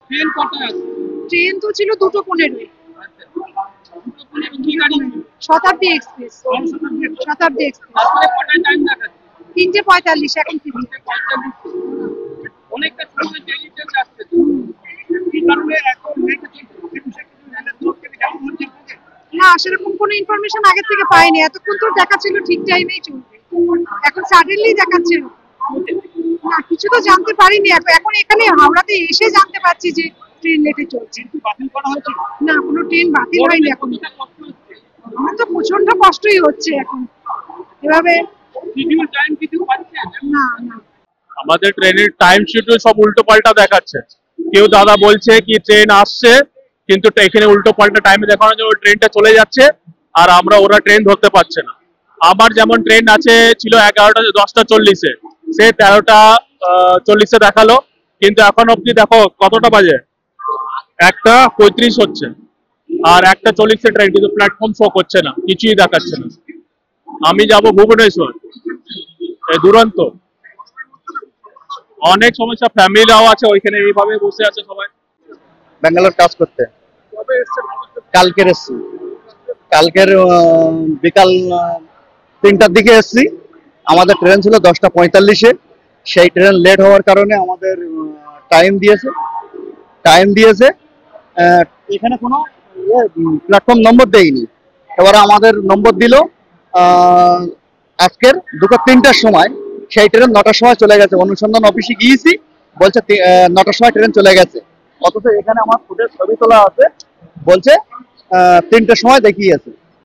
Train কটা আছে? Train তো ছিল 2:15। আচ্ছা, 2:15 কি গাড়ি? শতাব্দী এক্সপ্রেস। শতাব্দী এক্সপ্রেস। তারপরে কটায় টাইম দেখাচ্ছে? 3:45 এখন ফিরি। 3:45। অনেকটা সময় দেরিতে যাচ্ছে তো। এই কারণে এত লেট হচ্ছে। রেলের তরফ থেকে কেমন হচ্ছে আপনাদের? না, সেরকম কোনো ইনফরমেশন আগে থেকে পাইনি। এতক্ষণ তো দেখাচ্ছিল ঠিক টাইমেই চলবে, এখন সাডেনলি দেখাচ্ছে না। কিছু তো জানতে পারিনি, এখন এখন এখানে হাওড়াতে এসে জানতে পারছি যে ট্রেন লেটে চলছে। ট্রেন কি বাতিল করা হয়েছে? না, কোনো ট্রেন বাতিল হয়নি এখন। কতটা কষ্ট হচ্ছে? আমার তো প্রচন্ড কষ্টই হচ্ছে এখন এভাবে। শিডিউল টাইম কিছু পাচ্ছে? না না। আমাদের ট্রেনের টাইম শিডিউল সব উল্টো পাল্টা দেখাচ্ছে। কেউ দাদা বলছে কি ট্রেন আসছে, কিন্তু এখানে উল্টো পাল্টা টাইমে দেখানোর জন্য ট্রেনটা চলে যাচ্ছে, আর আমরা ওরা ট্রেন ধরতে পারছে না। আবার যেমন ট্রেন আছে ছিল 11টা 10টা 40-এ, সে 13টা 40-এ দেখালো, কিন্তু এখন অব্দি দেখো কতটা বাজে, 1টা 35 হচ্ছে, আর 1টা 40-এ ট্রেন, কিন্তু প্ল্যাটফর্ম শো করছে না, কিছুই দেখাচ্ছে না। আমি যাব ভুবনেশ্বর, এই দুরন্ত। অনেক সমস্যা, ফ্যামিলিরাও আছে ওইখানে, এইভাবে বসে আছে সবাই। ব্যাঙ্গালোর কাজ করতে। কবে এসছে? কালকের এসছি, কালকের বিকাল 3টার দিকে এসছি। আমাদের ট্রেন ছিল 10টা 45-এ, সেই ট্রেন লেট হওয়ার কারণে আমাদের টাইম দিয়েছে। টাইম দিয়েছে, এখানে কোনো প্ল্যাটফর্ম নম্বর দেয়নি। এবারে আমাদের নম্বর দিল আজকের দুপুর 3টার সময়। সেই ট্রেন 9টার সময় চলে গেছে। অনুসন্ধান অফিসে গিয়েছি, বলছে 9টার সময় ট্রেন চলে গেছে। অথচ এখানে আমার ফুটের ছবি তোলা আছে, বলছে 3টার সময় দেখিয়েছে।